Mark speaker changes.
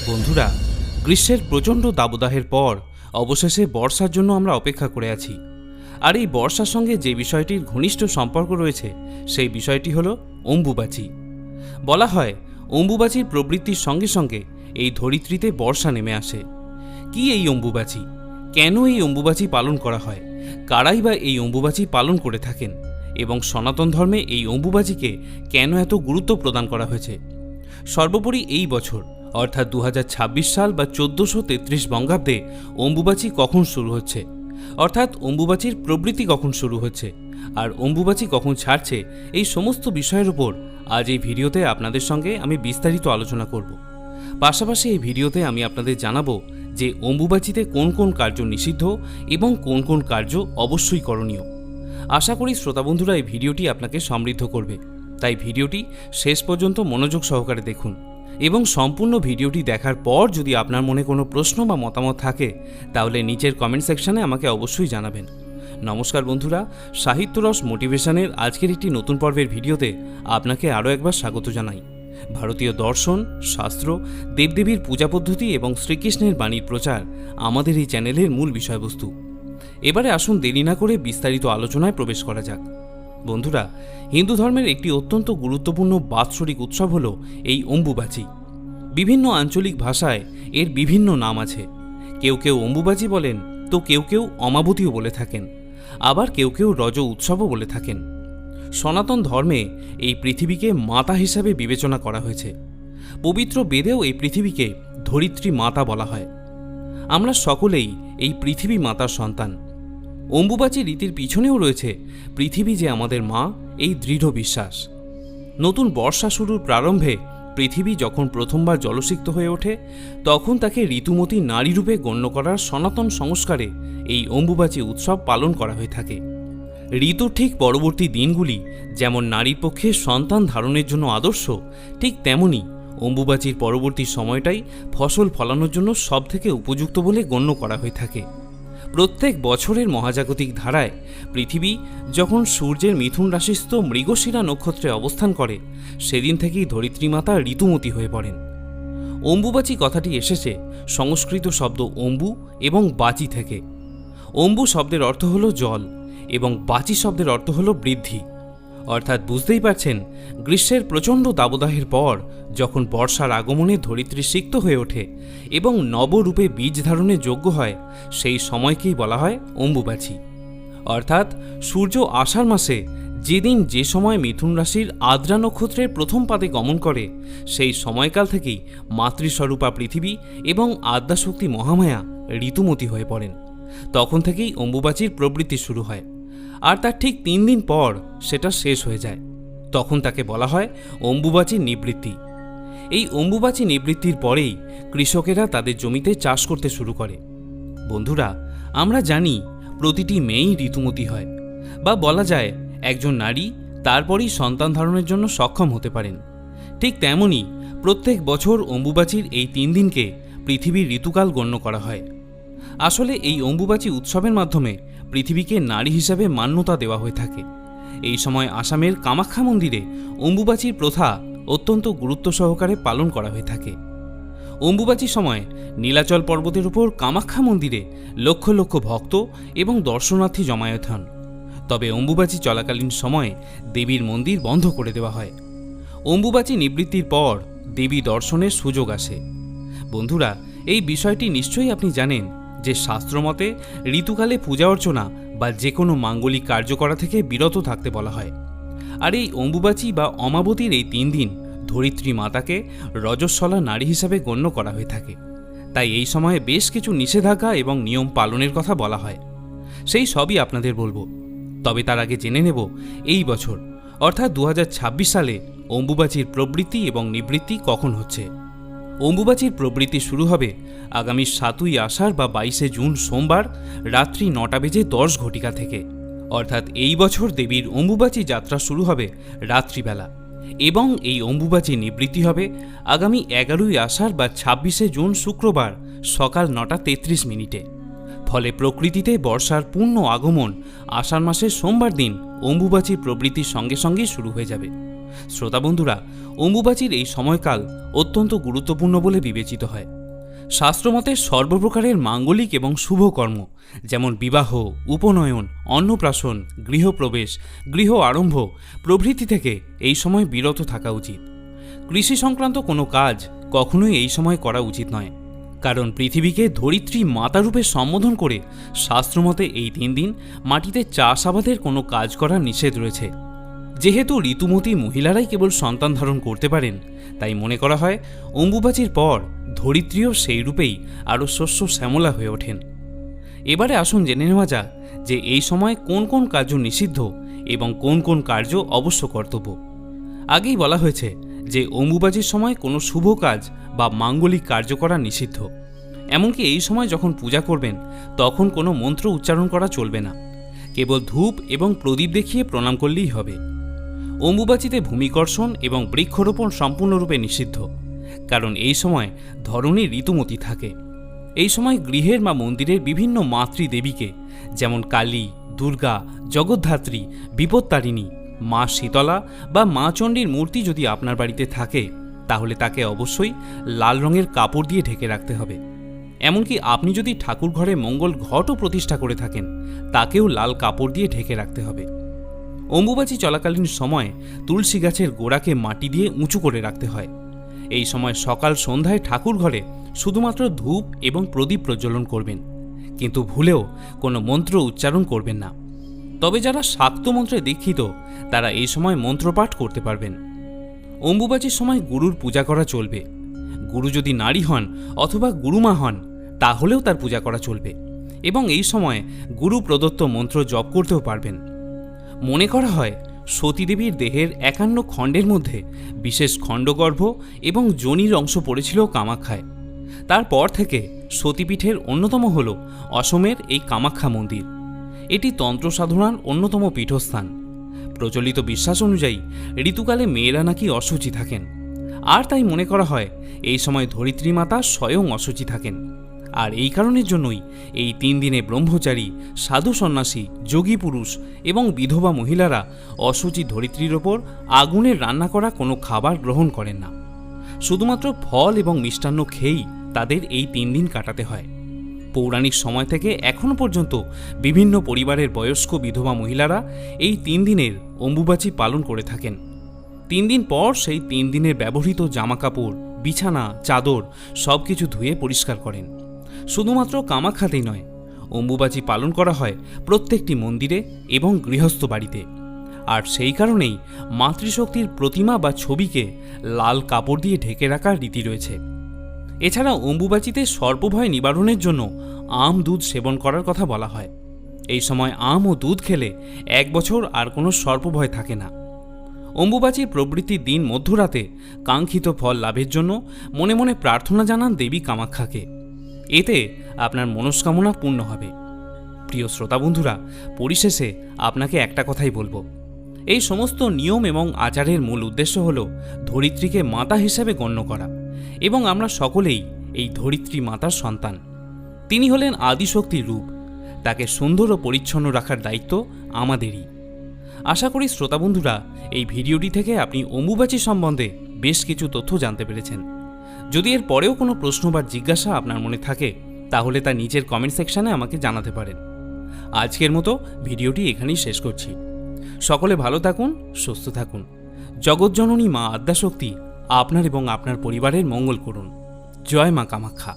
Speaker 1: বন্ধুরা, গ্রীষ্মের প্রচণ্ড দাবদাহের পর অবশেষে বর্ষার জন্য আমরা অপেক্ষা করে আছি। আর এই বর্ষার সঙ্গে যে বিষয়টির ঘনিষ্ঠ সম্পর্ক রয়েছে সেই বিষয়টি হলো অম্বুবাচী। বলা হয় অম্বুবাচীর প্রবৃত্তির সঙ্গে সঙ্গে এই ধরিত্রীতে বর্ষা নেমে আসে। কি এই অম্বুবাচী? কেন এই অম্বুবাচী পালন করা হয়? কারাই বা এই অম্বুবাচী পালন করে থাকেন? এবং সনাতন ধর্মে এই অম্বুবাচীকে কেন এত গুরুত্ব প্রদান করা হয়েছে? সর্বোপরি এই বছর অর্থাৎ 2026 সাল বা 1433 বঙ্গাব্দে অম্বুবাচী কখন শুরু হচ্ছে, অর্থাৎ অম্বুবাচীর প্রবৃত্তি কখন শুরু হচ্ছে আর অম্বুবাচী কখন ছাড়ছে, এই সমস্ত বিষয়ের উপর আজ এই ভিডিওতে আপনাদের সঙ্গে আমি বিস্তারিত আলোচনা করব। পাশাপাশি এই ভিডিওতে আমি আপনাদের জানাবো যে অম্বুবাচীতে কোন কোন কার্য নিষিদ্ধ এবং কোন কোন কার্য অবশ্যই করণীয়। আশা করি শ্রোতা বন্ধুরা এই ভিডিওটি আপনাকে সমৃদ্ধ করবে, তাই ভিডিওটি শেষ পর্যন্ত মনোযোগ সহকারে দেখুন এবং সম্পূর্ণ ভিডিওটি দেখার পর যদি আপনার মনে কোনো প্রশ্ন বা মতামত থাকে তাহলে নিচের কমেন্ট সেকশনে আমাকে অবশ্যই জানাবেন। নমস্কার বন্ধুরা, সাহিত্যরস মোটিভেশনের আজকের একটি নতুন পর্বের ভিডিওতে আপনাকে আরও একবার স্বাগত জানাই। ভারতীয় দর্শন, শাস্ত্র, দেবদেবীর পূজা পদ্ধতি এবং শ্রীকৃষ্ণের বাণীর প্রচার আমাদের এই চ্যানেলের মূল বিষয়বস্তু। এবারে আসুন দেরি না করে বিস্তারিত আলোচনায় প্রবেশ করা যাক। বন্ধুরা, হিন্দু ধর্মের একটি অত্যন্ত গুরুত্বপূর্ণ বাৎসরিক উৎসব হল এই অম্বুবাচী। বিভিন্ন আঞ্চলিক ভাষায় এর বিভিন্ন নাম আছে। কেউ কেউ অম্বুবাচী বলেন, তো কেউ কেউ অমাবতীও বলে থাকেন, আবার কেউ কেউ রজ উৎসবও বলে থাকেন। সনাতন ধর্মে এই পৃথিবীকে মাতা হিসাবে বিবেচনা করা হয়েছে। পবিত্র বেদেও এই পৃথিবীকে ধরিত্রী মাতা বলা হয়। আমরা সকলেই এই পৃথিবী মাতার সন্তান। অম্বুবাচী রীতির পিছনেও রয়েছে পৃথিবী যে আমাদের মা, এই দৃঢ় বিশ্বাস। নতুন বর্ষা শুরুর প্রারম্ভে পৃথিবী যখন প্রথমবার জলসিক্ত হয়ে ওঠে তখন তাকে ঋতুমতী নারীরূপে গণ্য করার সনাতন সংস্কারে এই অম্বুবাচী উৎসব পালন করা হয়ে থাকে। ঋতুর ঠিক পরবর্তী দিনগুলি যেমন নারীর পক্ষে সন্তান ধারণের জন্য আদর্শ, ঠিক তেমনি অম্বুবাচীর পরবর্তী সময়টাই ফসল ফলানোর জন্য সবথেকে উপযুক্ত বলে গণ্য করা হয়ে থাকে। প্রত্যেক বছরের মহাজাগতিক ধারায় পৃথিবী যখন সূর্যের মিথুন রাশিস্থ মৃগশিরা নক্ষত্রে অবস্থান করে সেদিন থেকেই ধরিত্রী মাতা ঋতুমতী হয়ে পড়েন। অম্বুবাচী কথাটি এসেছে সংস্কৃত শব্দ অম্বু এবং বাচী থেকে। অম্বু শব্দের অর্থ হল জল এবং বাচী শব্দের অর্থ হল বৃদ্ধি। অর্থাৎ বুঝতেই পারছেন, গ্রীষ্মের প্রচণ্ড দাবদাহের পর যখন বর্ষার আগমনে ধরিত্রী সিক্ত হয়ে ওঠে এবং নবরূপে বীজ ধারণের যোগ্য হয়, সেই সময়কেই বলা হয় অম্বুবাচী। অর্থাৎ সূর্য আষাঢ় মাসে যেদিন যে সময় মিথুন রাশির আদ্রা নক্ষত্রের প্রথম পাদে গমন করে সেই সময়কাল থেকেই মাতৃস্বরূপা পৃথিবী এবং আদ্যাশক্তি মহামায়া ঋতুমতী হয়ে পড়েন। তখন থেকেই অম্বুবাচীর প্রবৃত্তি শুরু হয় আর তার ঠিক 3 দিন পর সেটা শেষ হয়ে যায়। তখন তাকে বলা হয় অম্বুবাচী নিবৃত্তি। এই অম্বুবাচী নিবৃত্তির পরেই কৃষকেরা তাদের জমিতে চাষ করতে শুরু করে। বন্ধুরা, আমরা জানি প্রতিটি মেয়েই ঋতুমতী হয়, বা বলা যায় একজন নারী তারপরই সন্তান ধারণের জন্য সক্ষম হতে পারেন। ঠিক তেমনি প্রত্যেক বছর অম্বুবাচীর এই 3 দিনকে পৃথিবীর ঋতুকাল গণ্য করা হয়। আসলে এই অম্বুবাচী উৎসবের মাধ্যমে পৃথিবীকে নারী হিসাবে মান্যতা দেওয়া হয়ে থাকে। এই সময় আসামের কামাখ্যা মন্দিরে অম্বুবাচীর প্রথা অত্যন্ত গুরুত্ব সহকারে পালন করা হয়ে থাকে। অম্বুবাচীর সময় নীলাচল পর্বতের উপর কামাখ্যা মন্দিরে লক্ষ লক্ষ ভক্ত এবং দর্শনার্থী জমায়েত হন। তবে অম্বুবাচী চলাকালীন সময়ে দেবীর মন্দির বন্ধ করে দেওয়া হয়। অম্বুবাচী নিবৃত্তির পর দেবী দর্শনের সুযোগ আসে। বন্ধুরা, এই বিষয়টি নিশ্চয়ই আপনি জানেন যে শাস্ত্রমতে ঋতুকালে পূজা অর্চনা বা যে কোনো মাঙ্গলিক কার্য করা থেকে বিরত থাকতে বলা হয়। আর এই অম্বুবাচী বা অমাবতীর এই 3 দিন ধরিত্রী মাতাকে রজস্বলা নারী হিসাবে গণ্য করা হয়ে থাকে। তাই এই সময়ে বেশ কিছু নিষেধাজ্ঞা এবং নিয়ম পালনের কথা বলা হয়। সেই সবই আপনাদের বলবো। তবে তার আগে জেনে নেব এই বছর অর্থাৎ 2026 সালে অম্বুবাচীর প্রবৃত্তি এবং নিবৃত্তি কখন হচ্ছে। অম্বুবাচীর প্রবৃত্তি শুরু হবে আগামী 7ই আষাঢ় বা 22শে জুন সোমবার রাত্রি 9:10 থেকে। অর্থাৎ এই বছর দেবীর অম্বুবাচী যাত্রা শুরু হবে রাত্রিবেলা এবং এই অম্বুবাচী নিবৃত্তি হবে আগামী 11ই আষাঢ় বা 26শে জুন শুক্রবার সকাল 9:33। ফলে প্রকৃতিতে বর্ষার পূর্ণ আগমন আষাঢ় মাসের সোমবার দিন অম্বুবাচীর প্রবৃত্তির সঙ্গে সঙ্গেই শুরু হয়ে যাবে। শ্রোতা বন্ধুরা, অম্বুবাচীর এই সময়কাল অত্যন্ত গুরুত্বপূর্ণ বলে বিবেচিত হয়। শাস্ত্রমতে সর্বপ্রকারের মাঙ্গলিক এবং শুভকর্ম যেমন বিবাহ, উপনয়ন, অন্নপ্রাশন, গৃহপ্রবেশ, গৃহ আরম্ভ প্রভৃতি থেকে এই সময় বিরত থাকা উচিত। কৃষি সংক্রান্ত কোনো কাজ কখনোই এই সময় করা উচিত নয়, কারণ পৃথিবীকে ধরিত্রী মাতারূপে সম্বোধন করে শাস্ত্রমতে এই 3 দিন মাটিতে চাষাবাদের কোনো কাজ করা নিষেধ রয়েছে। যেহেতু ঋতুমতী মহিলারাই কেবল সন্তান ধারণ করতে পারেন, তাই মনে করা হয় অম্বুবাচীর পর ধরিত্রীও সেই রূপেই আরও শস্য শ্যামলা হয়ে ওঠেন। এবারে আসুন জেনে নেওয়া যাক যে এই সময় কোন কোন কার্য নিষিদ্ধ এবং কোন কোন কার্য অবশ্য কর্তব্য। আগেই বলা হয়েছে যে অম্বুবাচীর সময় কোনো শুভ কাজ বা মাঙ্গলিক কার্য করা নিষিদ্ধ। এমনকি এই সময় যখন পূজা করবেন তখন কোনো মন্ত্র উচ্চারণ করা চলবে না, কেবল ধূপ এবং প্রদীপ দেখিয়ে প্রণাম করলেই হবে। অম্বুবাচীতে ভূমিকর্ষণ এবং বৃক্ষরোপণ সম্পূর্ণরূপে নিষিদ্ধ, কারণ এই সময় ধরণী ঋতুমতী থাকে। এই সময় গৃহের বা মন্দিরের বিভিন্ন মাতৃদেবীকে যেমন কালী, দুর্গা, জগদ্ধাত্রী, বিপত্তারিণী, মা শীতলা বা মা চণ্ডীর মূর্তি যদি আপনার বাড়িতে থাকে তাহলে তাকে অবশ্যই লাল রঙের কাপড় দিয়ে ঢেকে রাখতে হবে। এমনকি আপনি যদি ঠাকুর ঘরে মঙ্গল ঘটও প্রতিষ্ঠা করে থাকেন তাকেও লাল কাপড় দিয়ে ঢেকে রাখতে হবে। অম্বুবাচী চলাকালীন সময় তুলসী গাছের গোড়াকে মাটি দিয়ে উঁচু করে রাখতে হয়। এই সময় সকাল সন্ধ্যায় ঠাকুর ঘরে শুধুমাত্র ধূপ এবং প্রদীপ প্রজ্বলন করবেন, কিন্তু ভুলেও কোনো মন্ত্র উচ্চারণ করবেন না। তবে যারা শাক্ত মন্ত্রে দীক্ষিত তারা এই সময় মন্ত্রপাঠ করতে পারবেন। অম্বুবাচীর সময় গুরুর পূজা করা চলবে। গুরু যদি নারী হন অথবা গুরুমা হন তাহলেও তার পূজা করা চলবে এবং এই সময় গুরু প্রদত্ত মন্ত্র জপ করতেও পারবেন। মনে করা হয় সতীদেবীর দেহের 51 খণ্ডের মধ্যে বিশেষ খণ্ডগর্ভ এবং যোনির অংশ পড়েছিল কামাখ্যায়। তারপর থেকে সতীপীঠের অন্যতম হল অসমের এই কামাখ্যা মন্দির। এটি তন্ত্র সাধনার অন্যতম পীঠস্থান। প্রচলিত বিশ্বাস অনুযায়ী ঋতুকালে মেয়েরা নাকি অশুচি থাকেন, আর তাই মনে করা হয় এই সময় ধরিত্রী মাতা স্বয়ং অশুচি থাকেন। আর এই কারণের জন্যই এই 3 দিনে ব্রহ্মচারী, সাধু সন্ন্যাসী, যোগী পুরুষ এবং বিধবা মহিলারা অশুচি ধরিত্রীর ওপর আগুনের রান্না করা কোনো খাবার গ্রহণ করেন না। শুধুমাত্র ফল এবং মিষ্টান্ন খেয়েই তাদের এই 3 দিন কাটাতে হয়। পৌরাণিক সময় থেকে এখনও পর্যন্ত বিভিন্ন পরিবারের বয়স্ক বিধবা মহিলারা এই 3 দিনের অম্বুবাচী পালন করে থাকেন। 3 দিন পর সেই 3 দিনের ব্যবহৃত জামাকাপড়, বিছানা, চাদর সব কিছু ধুয়ে পরিষ্কার করেন। শুধুমাত্র কামাখ্যাতেই নয়, অম্বুবাচী পালন করা হয় প্রত্যেকটি মন্দিরে এবং গৃহস্থ বাড়িতে। আর সেই কারণেই মাতৃশক্তির প্রতিমা বা ছবিকে লাল কাপড় দিয়ে ঢেকে রাখার রীতি রয়েছে। এছাড়া অম্বুবাচীতে সর্পভয় নিবারণের জন্য আম দুধ সেবন করার কথা বলা হয়। এই সময় আম ও দুধ খেলে 1 বছর আর কোনো সর্পভয় থাকে না। অম্বুবাচীর প্রবৃত্তির দিন মধ্যরাতে কাঙ্ক্ষিত ফল লাভের জন্য মনে মনে প্রার্থনা জানান দেবী কামাখ্যাকে। এতে আপনার মনস্কামনা পূর্ণ হবে। প্রিয় শ্রোতা বন্ধুরা, পরিশেষে আপনাকে একটা কথাই বলবো, এই সমস্ত নিয়ম এবং আচারের মূল উদ্দেশ্য হল ধরিত্রীকে মাতা হিসেবে গণ্য করা এবং আমরা সকলেই এই ধরিত্রী মাতার সন্তান। তিনি হলেন আদিশক্তির রূপ। তাকে সুন্দর ও পরিচ্ছন্ন রাখার দায়িত্ব আমাদেরই। আশা করি শ্রোতা বন্ধুরা এই ভিডিওটি থেকে আপনি অম্বুবাচী সম্বন্ধে বেশ কিছু তথ্য জানতে পেরেছেন। যদি এর পরেও কোনো প্রশ্ন বা জিজ্ঞাসা আপনার মনে থাকে তাহলে তা নিচের কমেন্ট সেকশনে আমাকে জানাতে পারেন। আজকের মতো ভিডিওটি এখানেই শেষ করছি। সকলে ভালো থাকুন, সুস্থ থাকুন। জগৎজননী মা আদ্যাশক্তি আপনার এবং আপনার পরিবারের মঙ্গল করুন। জয় মা কামাখ্যা।